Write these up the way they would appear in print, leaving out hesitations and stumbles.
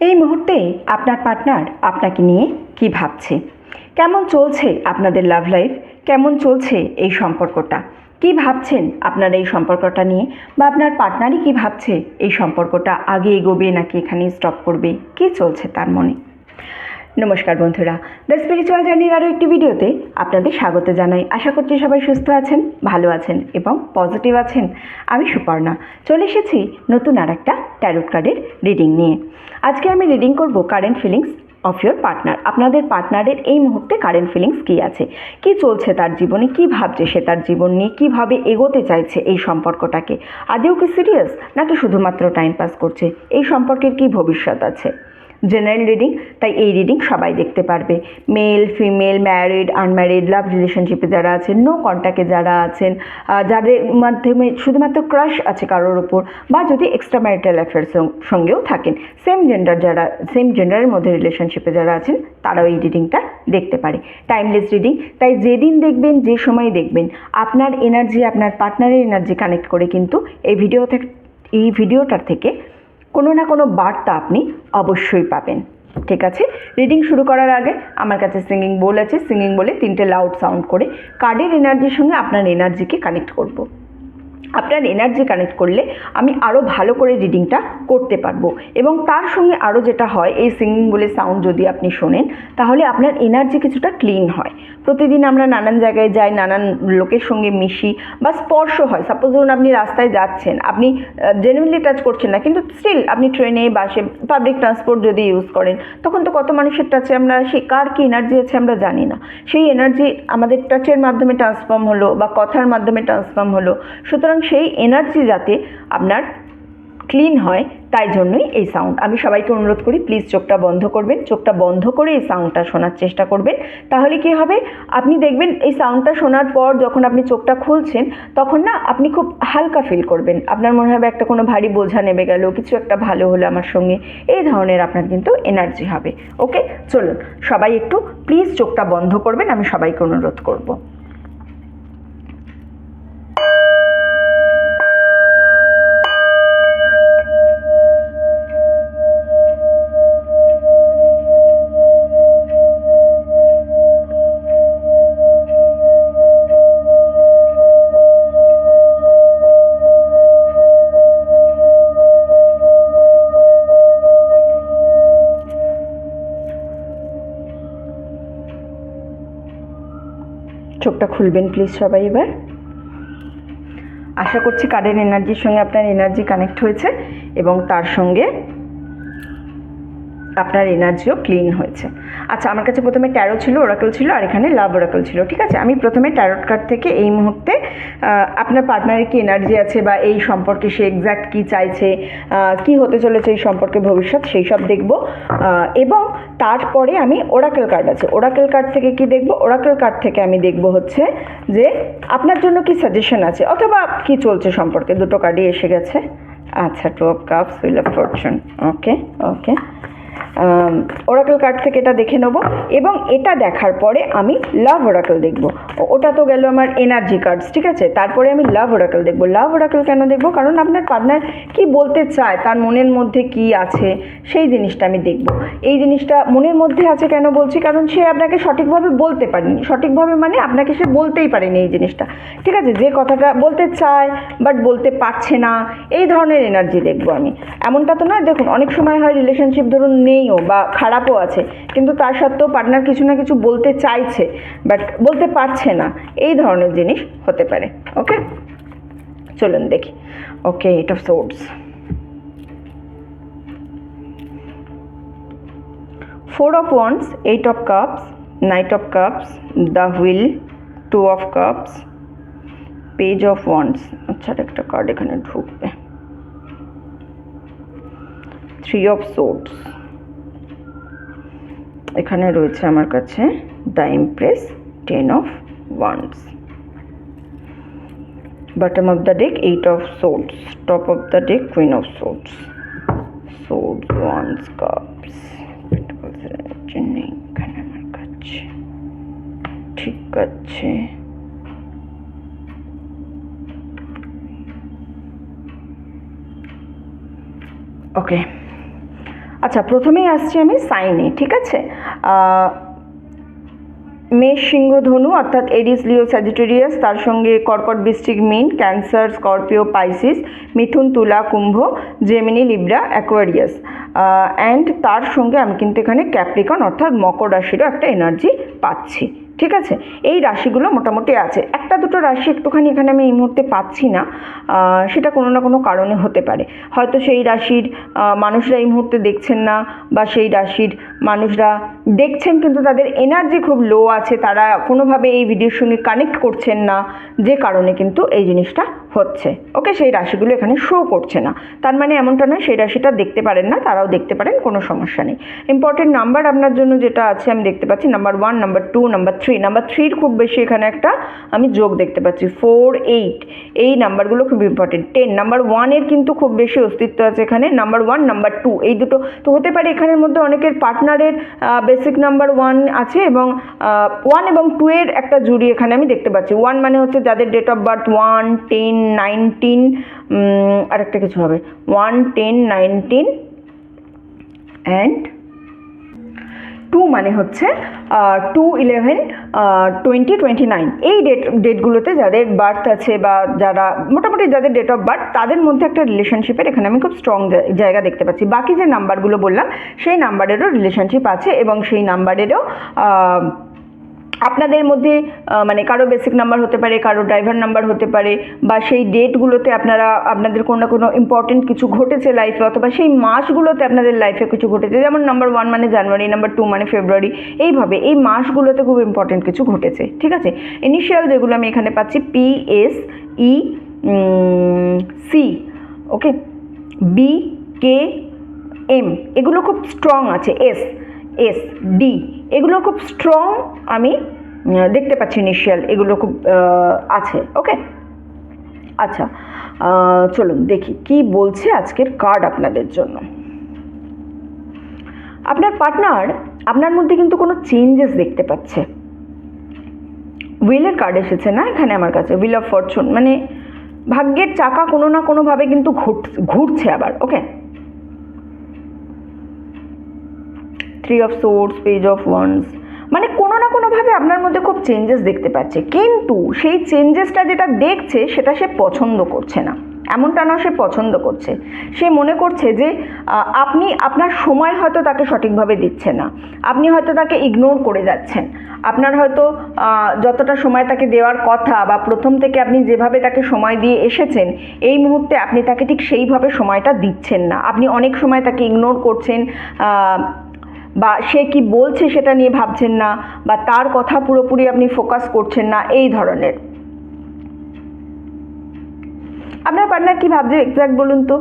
এই মুহূর্তে আপনার পার্টনার আপনাকে নিয়ে কি ভাবছে, কেমন চলছে আপনাদের লাভ লাইফ, কেমন চলছে এই সম্পর্কটা, কি ভাবছেন আপনার এই সম্পর্কটা নিয়ে, বা আপনার পার্টনারই কি ভাবছে এই সম্পর্কটা আগে এগোবে নাকি এখানেই স্টপ করবে, কি চলছে তার মনে। নমস্কার বন্ধুরা, দ্য স্পিরিচুয়াল জার্নির আরও একটি ভিডিওতে আপনাদের স্বাগত জানাই। আশা করছি সবাই সুস্থ আছেন, ভালো আছেন এবং পজিটিভ আছেন। আমি সুপর্ণা চলে এসেছি নতুন আর একটা ট্যারোট কার্ডের রিডিং নিয়ে। আজকে আমি রিডিং করব current feelings of your partner. আপনাদের পার্টনারের এই মুহূর্তে কারেন্ট ফিলিংস কী আছে, কী চলছে তার জীবনে, কী ভাবছে সে তার জীবন নিয়ে, কীভাবে এগোতে চাইছে এই সম্পর্কটাকে, আদেও কি সিরিয়াস নাকি শুধুমাত্র টাইম পাস করছে, এই সম্পর্কের কী ভবিষ্যৎ আছে। জেনারেল রিডিং, তাই এই রিডিং সবাই দেখতে পারবে। মেল, ফিমেল, ম্যারিড, আনম্যারিড, লাভ রিলেশনশিপে যারা আছেন, নো কন্ট্যাক্টে যারা আছেন, যাদের মাধ্যমে শুধুমাত্র ক্রাশ আছে কারোর ওপর, বা যদি এক্সট্রা ম্যারিটাল অ্যাফেয়ার্সের সঙ্গেও থাকেন, সেম জেন্ডারের মধ্যে রিলেশনশিপে যারা আছেন তারাও এই রিডিংটা দেখতে পারে। টাইমলেস রিডিং, তাই যেদিন দেখবেন, যে সময় দেখবেন, আপনার এনার্জি আপনার পার্টনারের এনার্জি কানেক্ট করে কিন্তু এই ভিডিওটার থেকে কোনো না কোনো বার্তা আপনি অবশ্যই পাবেন। ঠিক আছে, রিডিং শুরু করার আগে আমার কাছে সিঙ্গিং বোল আছে। সিঙ্গিং বলে 3টে লাউড সাউন্ড করে কার্ডের এনার্জির সঙ্গে আপনার এনার্জিকে কানেক্ট করব। আপনার এনার্জি কানেক্ট করলে আমি আরও ভালো করে রিডিংটা করতে পারবো, এবং তার সঙ্গে আরও যেটা হয়, এই সিঙ্গিং বলে সাউন্ড যদি আপনি শোনেন তাহলে আপনার এনার্জি কিছুটা ক্লিন হয়। প্রতিদিন আমরা নানান জায়গায় যাই, নানান লোকের সঙ্গে মিশি বা স্পর্শ হয়। সাপোজ ধরুন আপনি রাস্তায় যাচ্ছেন, আপনি জেনুইনলি টাচ করছেন না, কিন্তু স্টিল আপনি ট্রেনে, বাসে, পাবলিক ট্রান্সপোর্ট যদি ইউজ করেন, তখন তো কত মানুষের টাচে আমরা, সে কার কী এনার্জি আছে আমরা জানি না। সেই এনার্জি আমাদের টাচের মাধ্যমে ট্রান্সফর্ম হলো বা কথার মাধ্যমে ট্রান্সফর্ম হলো। সুতরাং সেই এনার্জি যাতে আপনার ক্লিন হয়, তাই জন্যই এই সাউন্ড। আমি সবাইকে অনুরোধ করি, প্লিজ চোখটা বন্ধ করবেন, চোখটা বন্ধ করে এই সাউন্ডটা শোনার চেষ্টা করবেন। তাহলে কী হবে, আপনি দেখবেন এই সাউন্ডটা শোনার পর যখন আপনি চোখটা খুলছেন, তখন না আপনি খুব হালকা ফিল করবেন। আপনার মনে হবে একটা কোনো ভারী বোঝা নেমে গেল, কিছু একটা ভালো হলো আমার সঙ্গে, এই ধরনের আপনার কিন্তু এনার্জি হবে। ওকে, চলুন সবাই একটু প্লিজ চোখটা বন্ধ করবেন, আমি সবাইকে অনুরোধ করব। চোখটা খুলবেন প্লিজ সবাই এবার। আশা করছি কার্ডের এনার্জির সঙ্গে আপনার এনার্জি কানেক্ট হয়েছে এবং তার সঙ্গে আপনার এনার্জিও ক্লিন হয়েছে। আচ্ছা, আমার কাছে প্রথমে ট্যারো ছিল, ওরাকেল ছিল, আর এখানে লাভ ওরাকেল ছিল। ঠিক আছে, আমি প্রথমে ট্যারোট কার্ড থেকে এই মুহূর্তে আপনার পার্টনারের কি এনার্জি আছে, বা এই সম্পর্কে সে এক্স্যাক্ট কী চাইছে, কি হতে চলেছে এই সম্পর্কে ভবিষ্যৎ, সেই সব দেখব। এবং তারপরে আমি ওরাকেল কার্ড আছে, ওরাকেল কার্ড থেকে কি দেখব, ওরাকেল কার্ড থেকে আমি দেখব হচ্ছে যে আপনার জন্য কি সাজেশন আছে অথবা কি চলছে সম্পর্কে। দুটো কার্ডই এসে গেছে। আচ্ছা, 2 of Cups, Wheel of Fortune। Okay okay, Oracle card থেকে এটা দেখে নেব, এবং এটা দেখার পরে আমি লাভ ওরাকেল দেখব। ওটা তো গেল আমার এনার্জি কার্ডস। ঠিক আছে, তারপরে আমি লাভ ওরাকেল দেখব। লাভ ওরাকেল কেন দেখব, কারণ আপনার পার্টনার কি বলতে চায়, তার মনের মধ্যে কি আছে সেই জিনিসটা আমি দেখব। এই জিনিসটা মনের মধ্যে আছে কেন বলছি, কারণ সে আপনাকে সঠিকভাবে বলতে পারেনি। সঠিকভাবে মানে আপনাকে সে বলতেই পারেনি এই জিনিসটা। ঠিক আছে, যে কথাটা বলতে চায় বাট বলতে পারছে না, এই ধরনের এনার্জি দেখব আমি। এমনটা তো নয়, দেখুন অনেক সময় হয় রিলেশনশিপ ধরুন নেইও বা খারাপও আছে, কিন্তু তার সত্ত্বেও পার্টনার কিছু না কিছু বলতে চাইছে বাট বলতে পারছে না, এই ধরনের জিনিস হতে পারে। ওকে, চলুন দেখি। ওকে, 8 of Swords, 4 of Wands, 8 of Cups, Knight of Cups, the Wheel, 2 of Cups, Page of Wands। আচ্ছা, একটা কার্ড এখানে ঢুকবে, 3 of Swords, এখানে রয়েছে আমার কাছে the empress, 10 of Wands, bottom of the deck 8 of Swords, top of the deck Queen of Swords, Swords, Wands, Cups, Pentacles নেই এখানে আমার কাছে। ঠিক আছে, ওকে, আচ্ছা, প্রথমেই আসছি আমি সাইনে, ঠিক আছে। মেষ, সিংহ, ধনু অর্থাৎ এরিস, লিও, স্যাজিটেরিয়াস, তার সঙ্গে কর্কট, বৃশ্চিক, মীন, ক্যান্সার, স্করপিও, পাইসিস, মিথুন, তুলা, কুম্ভ, জেমিনি, লিব্রা, অ্যাকোয়ারিয়াস, অ্যান্ড তার সঙ্গে আমি কিন্তু এখানে ক্যাপ্রিকন অর্থাৎ মকর রাশিরও একটা এনার্জি পাচ্ছি, ঠিক আছে। এই রাশিগুলো মোটামুটি আছে, একটা দুটো রাশি একটুখানি এখানে আমি এই মুহূর্তে পাচ্ছি না, সেটা কোনো না কোনো কারণে হতে পারে। হয়তো সেই রাশির মানুষরা এই মুহূর্তে দেখছেন না, বা সেই রাশির মানুষরা দেখছেন কিন্তু তাদের এনার্জি খুব লো আছে, তারা কোনোভাবে এই ভিডিওর সঙ্গে কানেক্ট করছেন না, যে কারণে কিন্তু এই জিনিসটা হচ্ছে। ওকে, সেই রাশিগুলো এখানে শো করছে না, তার মানে এমনটা নয় সেই রাশিটা দেখতে পারেন না, তারাও দেখতে পারেন, কোনো সমস্যা নেই। ইম্পর্টেন্ট নাম্বার আপনার জন্য যেটা আছে আমি দেখতে পাচ্ছি নাম্বার 1, নাম্বার 2, নাম্বার 3। নাম্বার 3 খুব বেশি এখানে একটা আমি যোগ দেখতে পাচ্ছি, 4, 8, এই নাম্বারগুলো খুব ইম্পর্টেন্ট। 10, নাম্বার 1-এর কিন্তু খুব বেশি অস্তিত্ব আছে এখানে, নাম্বার 1, নাম্বার 2, এই দুটো তো হতে পারে এখানের মধ্যে অনেকের পার্টনারের বেসিক নাম্বার 1 আছে, এবং 1 এবং 2 এর একটা জুড়ি এখানে আমি দেখতে পাচ্ছি। 1 মানে হচ্ছে যাদের ডেট অফ বার্থ 1, 10, 19, আরেকটা কিছু হবে 1, 10, 19 অ্যান্ড 2 মানে হচ্ছে 2, 11, 20, 29, এই ডেটগুলোতে যাদের বার্থ আছে বা যারা মোটামুটি যাদের ডেট অফ বার্থ, তাদের মধ্যে একটা রিলেশনশিপের এখানে আমি খুব স্ট্রং জায়গা দেখতে পাচ্ছি। বাকি যে নাম্বারগুলো বললাম সেই নাম্বারেরও রিলেশনশিপ আছে, এবং সেই নাম্বারেরও আপনাদের মধ্যে মানে কারো বেসিক নাম্বার হতে পারে, কারো ড্রাইভার নাম্বার হতে পারে, বা সেই ডেটগুলোতে আপনাদের কোনো না কোনো ইম্পর্টেন্ট কিছু ঘটেছে লাইফে, অথবা সেই মাসগুলোতে আপনাদের লাইফে কিছু ঘটেছে, যেমন নাম্বার 1 মানে জানুয়ারি, নাম্বার 2 মানে ফেব্রুয়ারি, এইভাবে এই মাসগুলোতে খুব ইম্পর্টেন্ট কিছু ঘটেছে, ঠিক আছে। ইনিশিয়াল যেগুলো আমি এখানে পাচ্ছি PSE C, ওকে, BKM, এগুলো খুব স্ট্রং আছে, SD, এগুলো খুব স্ট্রং আমি দেখতে পাচ্ছি ইনিশিয়াল, এগুলো খুব আছে, ওকে। আচ্ছা, চলুন দেখি কি বলছে আজকের কার্ড আপনাদের জন্য। আপনার পার্টনার আপনার মধ্যে কিন্তু কোনো চেঞ্জেস দেখতে পাচ্ছে। হুইলের কার্ড এসেছে না এখানে আমার কাছে, হুইল অফ ফরচুন, মানে ভাগ্যের চাকা কোনো না কোনোভাবে কিন্তু ঘুরছে আবার, ওকে। 3 of swords, page of wands, মানে কোনো না কোনোভাবে আপনার মধ্যে খুব চেঞ্জেস দেখতে পাচ্ছে, কিন্তু সেই চেঞ্জেসটা যেটা দেখছে সেটা সে পছন্দ করছে না। এমনটা না, সে পছন্দ করছে, সে মনে করছে যে আপনি আপনার সময় হয়তো তাকে সঠিকভাবে দিচ্ছেন না, আপনি হয়তো তাকে ইগনোর করে যাচ্ছেন, আপনার হয়তো যতটা সময় তাকে দেওয়ার কথা, বা প্রথম থেকে আপনি যেভাবে তাকে সময় দিয়ে এসেছেন, এই মুহূর্তে আপনি তাকে ঠিক সেইভাবে সময়টা দিচ্ছেন না, আপনি অনেক সময় তাকে ইগনোর করছেন, বা সে কি বলছে সেটা নিয়ে ভাবছেন না, বা তার কথা পুরোপুরি আপনি ফোকাস করছেন না, এই ধরনের। আপনার পার্টনার কি ভাবছে এক্স্যাক্ট বলুন তো?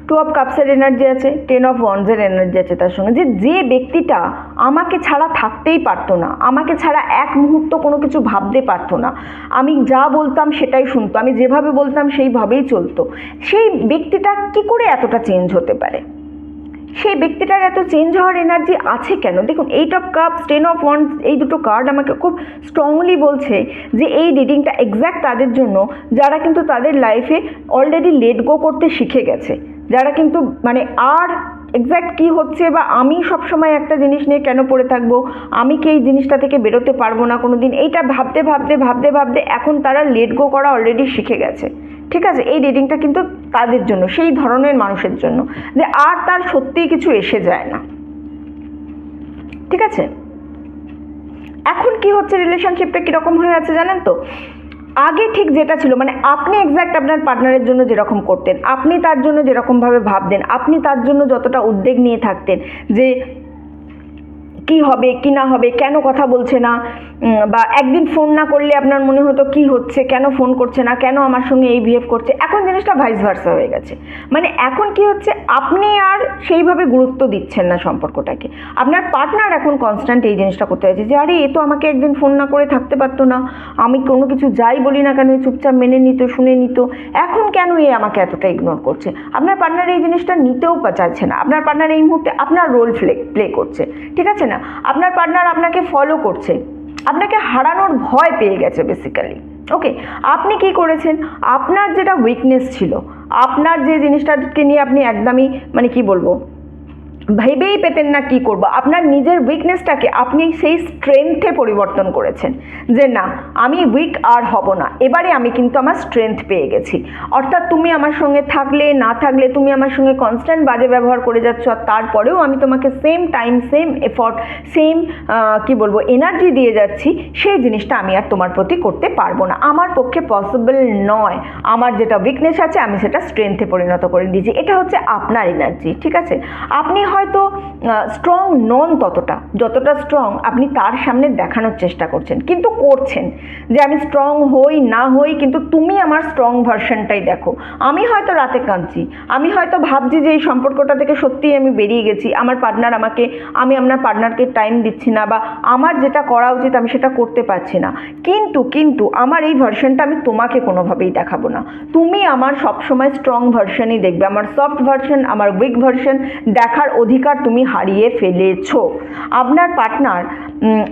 2 অফ কাপসের এনার্জি আছে, 10 অফ ওয়ান্ডসের এনার্জি আছে তার সঙ্গে, যে ব্যক্তিটা আমাকে ছাড়া থাকতেই পারতো না, আমাকে ছাড়া এক মুহূর্ত কোনো কিছু ভাবতে পারতো না, আমি যা বলতাম সেটাই শুনতো, আমি যেভাবে বলতাম সেইভাবেই চলতো, সেই ব্যক্তিটা কি করে এতটা চেঞ্জ হতে পারে? সেই ব্যক্তিটার এত চেঞ্জ হওয়ার এনার্জি আছে কেন? দেখুন, 8 অফ কাপস, 10 অফ ওয়ান্ডস, এই দুটো কার্ড আমাকে খুব স্ট্রংলি বলছে যে এই রিডিংটা এক্স্যাক্ট তাদের জন্য যারা কিন্তু তাদের লাইফে অলরেডি লেট গো করতে শিখে গেছে, যারা কিন্তু মানে আর এক্স্যাক্ট কী হচ্ছে, বা আমি সবসময় একটা জিনিস নিয়ে কেন পড়ে থাকবো, আমি কি এই জিনিসটা থেকে বেরোতে পারবো না কোনো দিন, এইটা ভাবতে ভাবতে ভাবতে ভাবতে এখন তারা লেট গো করা অলরেডি শিখে গেছে, ঠিক আছে। এই রিডিংটা কিন্তু তাদের জন্য, সেই ধরনের মানুষের জন্য যে আর তার সত্যিই কিছু এসে যায় না, ঠিক আছে। এখন কি হচ্ছে, রিলেশনশিপটা কীরকম হয়ে আছে জানেন তো? আগে ঠিক যেটা ছিল, মানে আপনি এক্স্যাক্ট আপনার পার্টনারের জন্য যেরকম করতেন, আপনি তার জন্য যেরকমভাবে ভাবতেন, আপনি তার জন্য যতটা উদ্বেগ নিয়ে থাকতেন যে কি হবে কি না হবে, কেন কথা বলছে না, বা একদিন ফোন না করলে আপনার মনে হতো কি হচ্ছে, কেন ফোন করছে না, কেন আমার সঙ্গে এই বিহেভ করছে, এখন জিনিসটা ভাইস ভার্সা হয়ে গেছে। মানে এখন কি হচ্ছে, আপনি আর সেইভাবে গুরুত্ব দিচ্ছেন না সম্পর্কটাকে, আপনার পার্টনার এখন কনস্ট্যান্ট এই জিনিসটা করতে হয়েছে যে আরে এ তো আমাকে একদিন ফোন না করে থাকতে পারতো না, আমি কোনো কিছু যাই বলি না কেন চুপচাপ মেনে নিত, শুনে নিত, এখন কেন এ আমাকে এতটা ইগনোর করছে। আপনার পার্টনার এই জিনিসটা নিতেও চাইছে না, আপনার পার্টনার এই মুহূর্তে আপনার রোল প্লে করছে, ঠিক আছে না। আপনার পার্টনার আপনাকে ফলো করছে, আপনাকে হারানোর ভয় পেয়ে গেছে বেসিক্যালি, ওকে। আপনি কি করেছেন, আপনার যেটা উইকনেস ছিল, আপনার যে জিনিসটাকে নিয়ে আপনি একদমই মানে কি বলবো, ভেবেই পেতেন না কি করব, আপনার নিজের উইকনেসটাকে আপনি সেই স্ট্রেংথে পরিবর্তন করেছেন যে না আমি উইক আর হব না, এবারে আমি কিন্তু আমার স্ট্রেংথ পেয়ে গেছি। অর্থাৎ তুমি আমার সঙ্গে থাকলে না থাকলে তুমি আমার সঙ্গে কনস্ট্যান্ট বাজে ব্যবহার করে যাচ্ছ, আর তারপরেও আমি তোমাকে same time same effort same কি বলবো এনার্জি দিয়ে যাচ্ছি, সেই জিনিসটা আমি আর তোমার প্রতি করতে পারবো না, আমার পক্ষে পসিবল নয়। আমার যেটা উইকনেস আছে আমি সেটা স্ট্রেংথে পরিণত করে দিয়েছি। এটা হচ্ছে আপনার এনার্জি, ঠিক আছে। আপনি হয়তো স্ট্রং নন ততটা, যতটা স্ট্রং আপনি তার সামনে দেখানোর চেষ্টা করছেন, কিন্তু করছেন যে আমি স্ট্রং হই না হই কিন্তু তুমি আমার স্ট্রং ভার্সনটাই দেখো। আমি হয়তো রাতে কাঁদছি, আমি হয়তো ভাবছি যে এই সম্পর্কটা থেকে সত্যিই আমি বেরিয়ে গেছি, আমার পার্টনার আমাকে, আমি আপনার পার্টনারকে টাইম দিচ্ছি না, বা আমার যেটা করা উচিত আমি সেটা করতে পারছি না, কিন্তু আমার এই ভার্সনটা আমি তোমাকে কোনোভাবেই দেখাবো না। তুমি আমার সবসময় স্ট্রং ভার্সনই দেখবে, আমার সফট ভার্সন, আমার উইক ভার্সন দেখার অধিকার তুমি হারিয়ে ফেলেছো। আপনার পার্টনার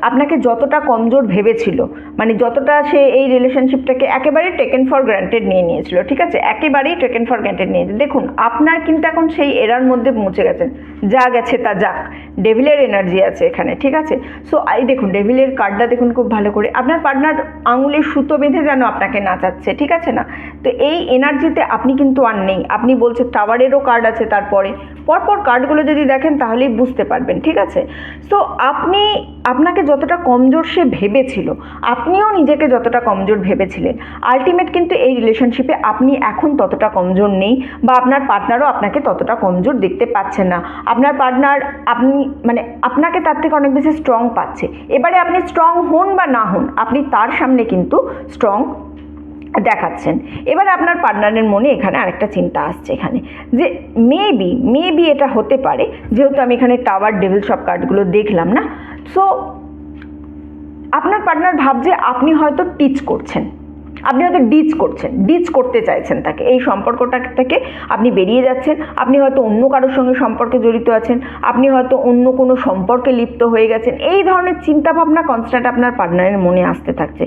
আপনাকে যতটা কমজোর ভেবেছিল, মানে যতটা সে এই রিলেশনশিপটাকে একেবারেই টেকেন ফর গ্রান্টেড নিয়ে নিয়েছিল, ঠিক আছে, একেবারেই টেকেন ফর গ্রান্টেড নিয়েছে। দেখুন আপনার কিন্তু এখন সেই এরার মধ্যে পৌঁছে গেছেন, যা গেছে তা যাক, ডেভিলের এনার্জি আছে এখানে, ঠিক আছে। সো এই দেখুন ডেভিলের কার্ডটা দেখুন খুব ভালো করে, আপনার পার্টনার আঙুলে সুতো বেঁধে যেন আপনাকে নাচাচ্ছে, ঠিক আছে না। তো এই এনার্জিতে আপনি কিন্তু আর নেই, আপনি বলছে টাওয়ারেরও কার্ড আছে, তারপরে পরপর কার্ডগুলো যদি দেখেন তাহলেই বুঝতে পারবেন, ঠিক আছে। সো আপনাকে যতটা কমজোর সে ভেবেছিল, আপনিও নিজেকে যতটা কমজোর ভেবেছিলেন, আলটিমেট কিন্তু এই রিলেশনশিপে আপনি এখন ততটা কমজোর নেই, বা আপনার পার্টনারও আপনাকে ততটা কমজোর দেখতে পাচ্ছেন না। আপনার পার্টনার মানে আপনাকে তার থেকে অনেক বেশি স্ট্রং পাচ্ছে। এবারে আপনি স্ট্রং হন বা না হন, আপনি তার সামনে কিন্তু স্ট্রং দেখাচ্ছেন। এবার আপনার পার্টনারের মনে এখানে আরেকটা চিন্তা আসছে এখানে, যে মেবি এটা হতে পারে, যেহেতু আমি এখানে টাওয়ার ডেভিল সব কার্ডগুলো দেখলাম না। সো আপনার পার্টনার ভাবছে আপনি হয়তো টিচ করছেন, আপনি হয়তো ডিচ করতে চাইছেন তাকে, এই সম্পর্কটা থেকে আপনি বেরিয়ে যাচ্ছেন, আপনি হয়তো অন্য কারোর সঙ্গে সম্পর্কে জড়িত আছেন, আপনি হয়তো অন্য কোনো সম্পর্কে লিপ্ত হয়ে গেছেন, এই ধরনের চিন্তাভাবনা কনস্ট্যান্ট আপনার পার্টনারের মনে আসতে থাকছে।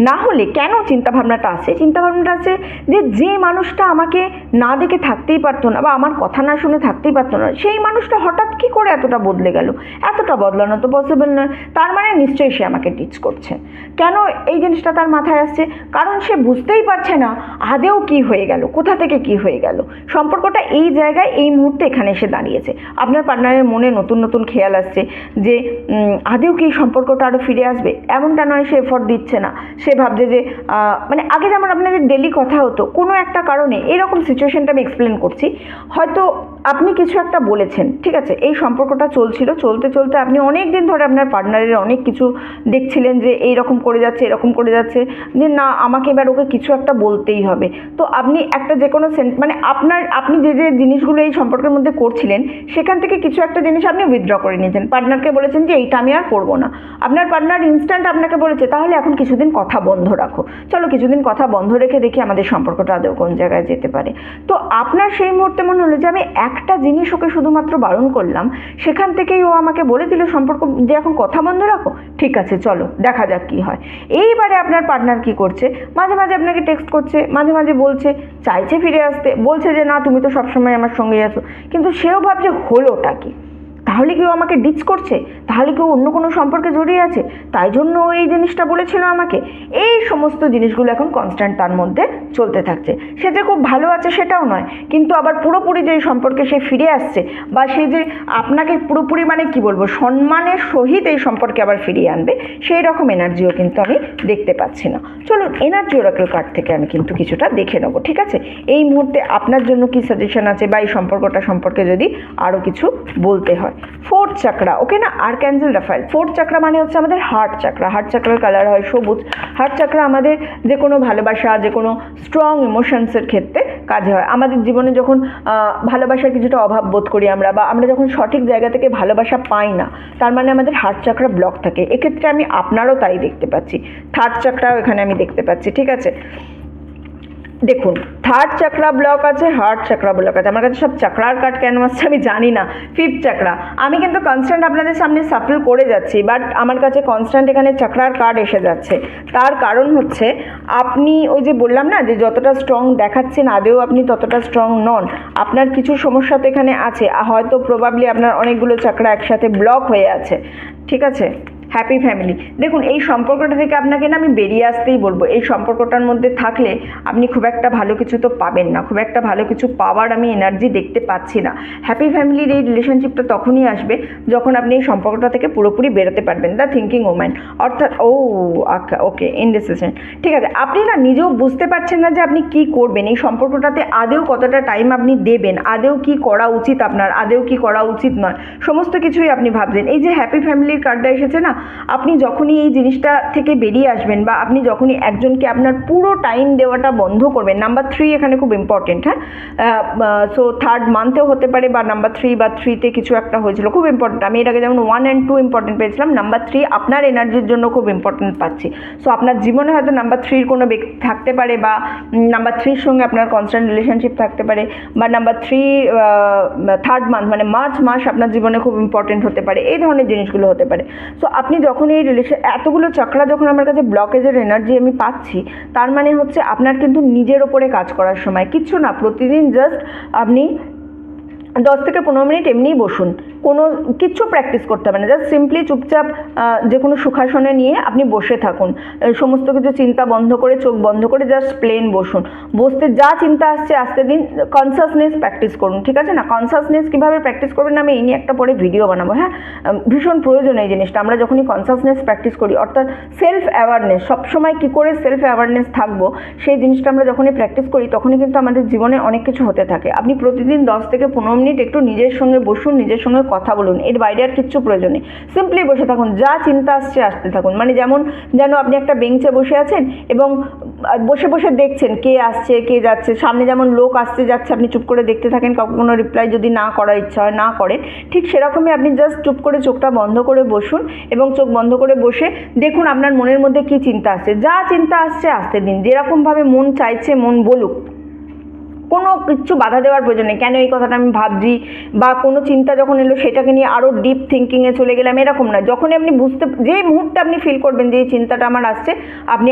না হলে কেন চিন্তাভাবনাটা আসে? চিন্তাভাবনাটা আছে যে মানুষটা আমাকে না দেখে থাকতেই পারতো না, বা আমার কথা না শুনে থাকতেই পারতো না, সেই মানুষটা হঠাৎ কী করে এতটা বদলে গেল, এতটা বদলানো তো পসিবল নয়, তার মানে নিশ্চয়ই সে আমাকে টিচ করছে। কেন এই জিনিসটা তার মাথায় আসছে? কারণ সে বুঝতেই পারছে না আদেও কি হয়ে গেল, কোথা থেকে কি হয়ে গেল, সম্পর্কটা এই জায়গায় এই মুহূর্তে এখানে এসে দাঁড়িয়েছে। আপনার পার্টনারের মনে নতুন নতুন খেয়াল আসছে যে আদেও কি সম্পর্কটা আরও ফিরে আসবে, এমনটা নয় সে এফোর্ট দিচ্ছে না, সে ভাবছে যে মানে আগে যেমন আপনাদের ডেলি কথা হতো, কোনো একটা কারণে এরকম সিচুয়েশনটা আমি এক্সপ্লেন করছি, হয়তো আপনি কিছু একটা বলেছেন, ঠিক আছে, এই সম্পর্কটা চলছিল, চলতে চলতে আপনি অনেক দিন ধরে আপনার পার্টনারের অনেক কিছু দেখছিলেন যে এইরকম করে যাচ্ছে, এরকম করে যাচ্ছে, যে না আমাকে এবার ওকে কিছু একটা বলতেই হবে। তো আপনি একটা যে কোনো মানে আপনি যে জিনিসগুলো এই সম্পর্কের মধ্যে করছিলেন, সেখান থেকে কিছু একটা জিনিস আপনি উইথড্র করে নিয়েছেন, পার্টনারকে বলেছেন যে এইটা আমি আর করবো না। আপনার পার্টনার ইনস্ট্যান্ট আপনাকে বলেছে তাহলে এখন কিছুদিন কথা বন্ধ রাখো, চলো কিছুদিন কথা বন্ধ রেখে দেখি আমাদের সম্পর্কটা আদৌ কোন জায়গায় যেতে পারে। তো আপনার সেই মুহূর্তে মনে হলো যে আমি একটা জিনিস ওকে শুধুমাত্র বারণ করলাম, সেখান থেকেই ও আমাকে বলে দিল সম্পর্ক যে এখন কথা বন্ধ রাখো, ঠিক আছে চলো দেখা যাক কী হয়। এইবারে আপনার পার্টনার কী করছে, মাঝে মাঝে আপনাকে টেক্সট করছে, মাঝে মাঝে বলছে, চাইছে ফিরে আসতে, বলছে যে না তুমি তো সবসময় আমার সঙ্গেই আছো, কিন্তু সেও ভাবছে হলোটা কি, তাহলে কেউ আমাকে ডিচ করছে, তাহলে কেউ অন্য কোনো সম্পর্কে জড়িয়ে আছে, তাই জন্য ও এই জিনিসটা বলেছিল আমাকে। এই সমস্ত জিনিসগুলো এখন কনস্ট্যান্ট তার মধ্যে চলতে থাকছে। সে যে খুব ভালো আছে সেটাও নয়, কিন্তু আবার পুরোপুরি যে সম্পর্কে সে ফিরে আসছে, বা সে যে আপনাকে পুরোপুরি মানে কি বলবো সম্মানের সহিত এই সম্পর্কে আবার ফিরিয়ে আনবে, সেই রকম এনার্জিও কিন্তু আমি দেখতে পাচ্ছি না। চলুন এনার্জি ওরাকেল কার্ড থেকে আমি কিন্তু কিছুটা দেখে নেবো, ঠিক আছে, এই মুহূর্তে আপনার জন্য কি সাজেশন আছে, বা এই সম্পর্কটা সম্পর্কে যদি আরও কিছু বলতে হয়। ফোর্থ চাকরা, ওকে না, আর্ক্যাঞ্জেল রাফায়েল। ফোর্থ চাকরা মানে হচ্ছে আমাদের হার্ট চাকরা, হার্ট চাকরার কালার হয় সবুজ। হার্ট চাকরা আমাদের যে কোনো ভালোবাসা, যে কোনো স্ট্রং ইমোশনসের ক্ষেত্রে কাজে হয়। আমাদের জীবনে যখন ভালোবাসার কিছুটা অভাব বোধ করি আমরা, বা আমরা যখন সঠিক জায়গা থেকে ভালোবাসা পাই না, তার মানে আমাদের হার্ট চাকরা ব্লক থাকে। এক্ষেত্রে আমি আপনারও তাই দেখতে পাচ্ছি, থার্ড চাকরাও এখানে আমি দেখতে পাচ্ছি, ঠিক আছে। দেখুন, থার্ড চাকরা ব্লক আছে, হার্ট চাকরা ব্লক আছে। আমার কাছে সব চাকরার কার্ড কেন আসছে আমি জানি না। ফিফথ চাকরা, আমি কিন্তু কনস্ট্যান্ট আপনাদের সামনে সাফল করে যাচ্ছি, বাট আমার কাছে কনস্ট্যান্ট এখানে চাকরার কার্ড এসে যাচ্ছে। তার কারণ হচ্ছে আপনি ওই যে বললাম না যে যতটা স্ট্রং দেখাচ্ছেন আদেও আপনি ততটা স্ট্রং নন। আপনার কিছু সমস্যা তো এখানে আছে, হয়তো প্রবাবলি আপনার অনেকগুলো চাকরা একসাথে ব্লক হয়ে আছে, ঠিক আছে। হ্যাপি ফ্যামিলি, দেখুন এই সম্পর্কটা থেকে আপনাকে না আমি বেরিয়ে আসতেই বলবো। এই সম্পর্কটার মধ্যে থাকলে আপনি খুব একটা ভালো কিছু তো পাবেন না, খুব একটা ভালো কিছু পাওয়ার আমি এনার্জি দেখতে পাচ্ছি না। হ্যাপি ফ্যামিলির এই রিলেশনশিপটা তখনই আসবে যখন আপনি এই সম্পর্কটা থেকে পুরোপুরি বেরোতে পারবেন। দ্য থিঙ্কিং ওম্যান, অর্থাৎ ওকে ইনডিসিশন, ঠিক আছে। আপনি না নিজেও বুঝতে পারছেন না যে আপনি কি করবেন, এই সম্পর্কটাতে আদেও কতটা টাইম আপনি দেবেন, আদেও কি করা উচিত আপনার, আদেও কি করা উচিত নয়, সমস্ত কিছুই আপনি ভাবছেন। এই যে হ্যাপি ফ্যামিলির কার্ডটা এসেছে না, আপনি যখনই এই জিনিসটা থেকে বেরিয়ে আসবেন বা আপনি যখনই একজনকে আপনার পুরো টাইম দেওয়াটা বন্ধ করবেন, নাম্বার 3 এখানে খুব ইম্পর্টেন্ট, হ্যাঁ। সো থার্ড মান্থেও হতে পারে বা নাম্বার 3 বা 3তে কিছু একটা হয়েছিল, খুব ইম্পর্টেন্ট। আমি এর আগে যেমন 1 and 2 ইম্পর্টেন্ট পেয়েছিলাম, নাম্বার 3 আপনার এনার্জির জন্য খুব ইম্পর্টেন্ট পাচ্ছি। সো আপনার জীবনে হয়তো নাম্বার 3-র কোনো ব্যক্তি থাকতে পারে বা নাম্বার 3-র সঙ্গে আপনার কনস্ট্যান্ট রিলেশনশিপ থাকতে পারে, বা নাম্বার 3 থার্ড মান্থ মানে মার্চ মাস আপনার জীবনে খুব ইম্পর্টেন্ট হতে পারে, এই ধরনের জিনিসগুলো হতে পারে। সো আপনি যখন এই এতগুলো চক্রা যখন আমার কাছে ব্লকেজের এনার্জি আমি পাচ্ছি, তার মানে হচ্ছে আপনার কিন্তু নিজের ওপরে কাজ করার সময়। কিচ্ছু না, প্রতিদিন জাস্ট আপনি 10 থেকে 15 মিনিট এমনিই বসুন, কোনো কিচ্ছু প্র্যাকটিস করতে হবে না, জাস্ট সিম্পলি চুপচাপ যে কোনো সুখাসনে নিয়ে আপনি বসে থাকুন, সমস্ত কিছু চিন্তা বন্ধ করে, চোখ বন্ধ করে জাস্ট প্লেন বসুন। বসতে যা চিন্তা আসছে আসতে দিন, কনসাসনেস প্র্যাকটিস করুন, ঠিক আছে না। কনসাসনেস কীভাবে প্র্যাকটিস করবেন আমি এই নিয়ে একটা পরে ভিডিও বানাবো, হ্যাঁ। ভীষণ প্রয়োজন এই জিনিসটা। আমরা যখনই কনসাসনেস প্র্যাকটিস করি, অর্থাৎ সেলফ অ্যাওয়ারনেস, সবসময় কী করে সেলফ অ্যাওয়ারনেস থাকবো সেই জিনিসটা আমরা যখনই প্র্যাকটিস করি তখনই কিন্তু আমাদের জীবনে অনেক কিছু হতে থাকে। আপনি প্রতিদিন 10 থেকে 15 মিনিট একটু নিজের সঙ্গে বসুন, নিজের সঙ্গে কথা বলুন, এর বাইরে আর কিচ্ছু প্রয়োজন নেই। সিম্পলি বসে থাকুন, যা চিন্তা আসছে আসতে থাকুন। মানে যেন আপনি একটা বেঞ্চে বসে আছেন এবং বসে বসে দেখছেন কে আসছে কে যাচ্ছে, সামনে যেমন লোক আসছে যাচ্ছে আপনি চুপ করে দেখতে থাকেন, কাউকে কোনো রিপ্লাই যদি না করার ইচ্ছা হয় না করেন, ঠিক সেরকমই আপনি জাস্ট চুপ করে চোখটা বন্ধ করে বসুন এবং চোখ বন্ধ করে বসে দেখুন আপনার মনের মধ্যে কী চিন্তা আসছে। যা চিন্তা আসছে আসতে দিন, যেরকমভাবে মন চাইছে মন বলুক, কোনো কিছু বাধা দেওয়ার প্রয়োজন নেই। কেন এই কথাটা আমি ভাবছি বা কোনো চিন্তা যখন এলো সেটাকে নিয়ে আরও ডিপ থিঙ্কিংয়ে চলে গেলাম, এরকম না। যখনই আপনি যে মুহূর্তে আপনি ফিল করবেন যে এই চিন্তাটা আমার আসছে, আপনি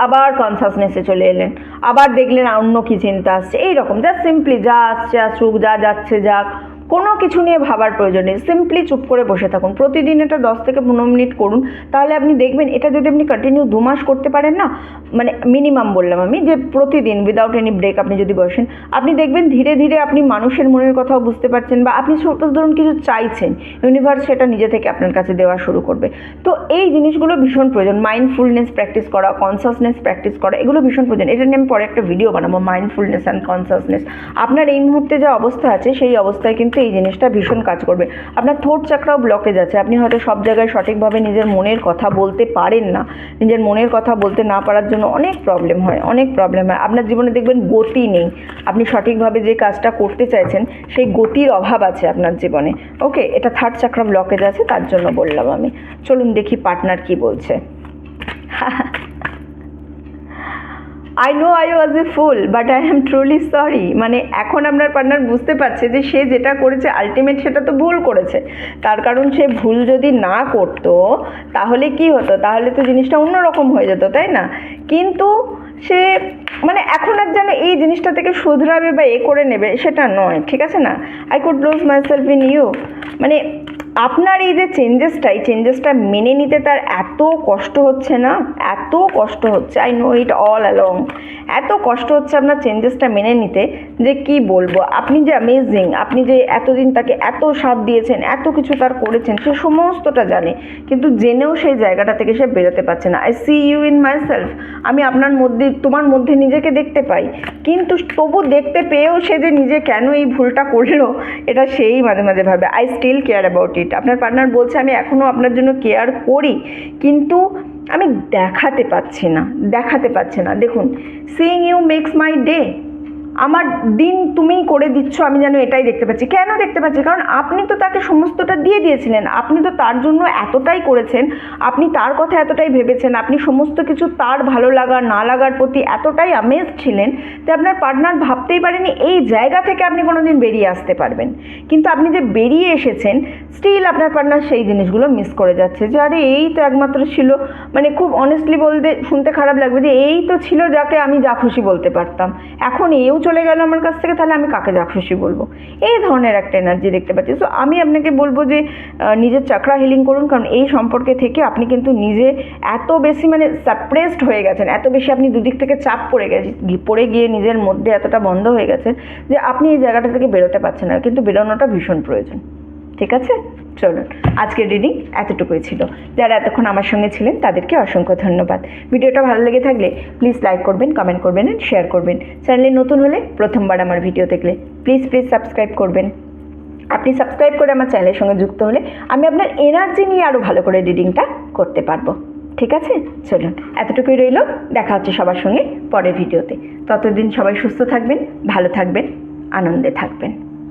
আবার কনসাসনেসে চলে এলেন, আবার দেখলেন অন্য কী চিন্তা আসছে, এইরকম জাস্ট সিম্পলি যা আসছে আসুক, যা যাচ্ছে যাক, কোনো কিছু নিয়ে ভাবার প্রয়োজন নেই। সিম্পলি চুপ করে বসে থাকুন। প্রতিদিন এটা 10 থেকে 15 মিনিট করুন, তাহলে আপনি দেখবেন এটা যদি আপনি কন্টিনিউ 2 মাস করতে পারেন না, মানে মিনিমাম বললাম আমি, যে প্রতিদিন উইদাউট এনি ব্রেক আপনি যদি বসেন, আপনি দেখবেন ধীরে ধীরে আপনি মানুষের মনের কথাও বুঝতে পারছেন, বা আপনি সাপোজ ধরুন কিছু চাইছেন, ইউনিভার্স সেটা নিজে থেকে আপনার কাছে দেওয়া শুরু করবে। তো এই জিনিসগুলো ভীষণ প্রয়োজন। মাইন্ডফুলনেস প্র্যাকটিস করা, কনসাসনেস প্র্যাকটিস করা, এগুলো ভীষণ প্রয়োজন। এটা নিয়ে আমি পরে একটা ভিডিও বানাবো, মাইন্ডফুলনেস অ্যান্ড কনসাসনেস। আপনার এই মুহূর্তে যা অবস্থা আছে সেই অবস্থায় কিন্তু এই জিনিসটা ভীষণ কাজ করবে। আপনার থ্রোট চাকরাও ব্লকেজ আছে, আপনি হয়তো সব জায়গায় সঠিকভাবে নিজের মনের কথা বলতে পারেন না। নিজের মনের কথা বলতে না পারার জন্য অনেক প্রবলেম হয়। আপনার জীবনে দেখবেন গতি নেই, আপনি সঠিকভাবে যে কাজটা করতে চাইছেন সেই গতির অভাব আছে আপনার জীবনে। ওকে, এটা থার্ড চাকরা ব্লকেজ আছে, তার জন্য বললাম আমি। চলুন দেখি পার্টনার কি বলছে। I know I was a fool, but I am truly sorry। মানে এখন আপনার পার্টনার বুঝতে পারছে যে সে যেটা করেছে আলটিমেট সেটা তো ভুল করেছে। তার কারণ সে ভুল যদি না করতো তাহলে কি হতো, তাহলে তো জিনিসটা অন্যরকম হয়ে যেত, তাই না। কিন্তু সে মানে এখন আর যেন এই জিনিসটা থেকে শুধরাবে বা করে নেবে সেটা নয়, ঠিক আছে না। I could lose myself in you, মানে আপনার এই যে চেঞ্জেসটা মেনে নিতে তার এত কষ্ট হচ্ছে না, এত কষ্ট হচ্ছে, I know it all along, এত কষ্ট হচ্ছে আপনার চেঞ্জেসটা মেনে নিতে যে কি বলবো। আপনি যে অ্যামেজিং, আপনি যে এতদিন তাকে এত সাথ দিয়েছেন, এত কিছু তার করেছেন, সে সমস্তটা জানে, কিন্তু জেনেও সেই জায়গাটা থেকে সে বেরোতে পারছে না। I see you in myself, আমি তোমার মধ্যে নিজেকে দেখতে পাই, কিন্তু তবু দেখতে পেয়েও সে যে নিজে কেন এই ভুলটা করলো এটা সেই মাঝে মাঝে ভাবে। I still care about it. আপনার পার্টনার বলছে আমি এখনও আপনার জন্য কেয়ার করি, কিন্তু আমি দেখাতে পাচ্ছি না। দেখুন, seeing you makes my day, আমার দিন তুমিই করে দিচ্ছ, আমি যেন এটাই দেখতে পাচ্ছি। কেন দেখতে পাচ্ছি? কারণ আপনি তো তাকে সমস্তটা দিয়ে দিয়েছিলেন, আপনি তো তার জন্য এতটাই করেছেন, আপনি তার কথা এতটাই ভেবেছেন, আপনি সমস্ত কিছু তার ভালো লাগা না লাগার প্রতি এতটাই আমেজ ছিলেন যে আপনার পার্টনার ভাবতেই পারেনি এই জায়গা থেকে আপনি কোনোদিন বেরিয়ে আসতে পারবেন। কিন্তু আপনি যে বেরিয়ে এসেছেন, স্টিল আপনার পার্টনার সেই জিনিসগুলো মিস করে যাচ্ছে যে আরে এই তো একমাত্র ছিল, মানে খুব অনেস্টলি বলতে শুনতে খারাপ লাগবে যে এই তো ছিল যাকে আমি যা খুশি বলতে পারতাম, এখন এও চলে গেল আমার কাছ থেকে, তাহলে আমি কাকে যা খুশি বলবো? এই ধরনের একটা এনার্জি দেখতে পাচ্ছি। সো আমি আপনাকে বলবো যে নিজের চাকরা হিলিং করুন, কারণ এই সম্পর্কে থেকে আপনি কিন্তু নিজে এত বেশি মানে সাপ্রেসড হয়ে গেছেন, এত বেশি আপনি দুদিক থেকে চাপ পড়ে গিয়ে নিজের মধ্যে এতটা বন্ধ হয়ে গেছেন যে আপনি এই জায়গাটা থেকে বেরোতে পারছেন না, কিন্তু বেরোনোটা ভীষণ প্রয়োজন। ঠিক আছে, চলুন আজকের রিডিং এতটুকুই ছিল। যারা এতক্ষণ আমার সঙ্গে ছিলেন তাদেরকে অসংখ্য ধন্যবাদ। ভিডিওটা ভালো লেগে থাকলে প্লিজ লাইক করবেন, কমেন্ট করবেন অ্যান্ড শেয়ার করবেন। চ্যানেলে নতুন হলে প্রথমবার আমার ভিডিও দেখলে প্লিজ সাবস্ক্রাইব করবেন। আপনি সাবস্ক্রাইব করে আমার চ্যানেলের সঙ্গে যুক্ত হলে আমি আপনার এনার্জি নিয়ে আরও ভালো করে রিডিংটা করতে পারবো। ঠিক আছে, চলুন এতটুকুই রইল। দেখা হচ্ছে সবার সঙ্গে পরের ভিডিওতে। ততদিন সবাই সুস্থ থাকবেন, ভালো থাকবেন, আনন্দে থাকবেন।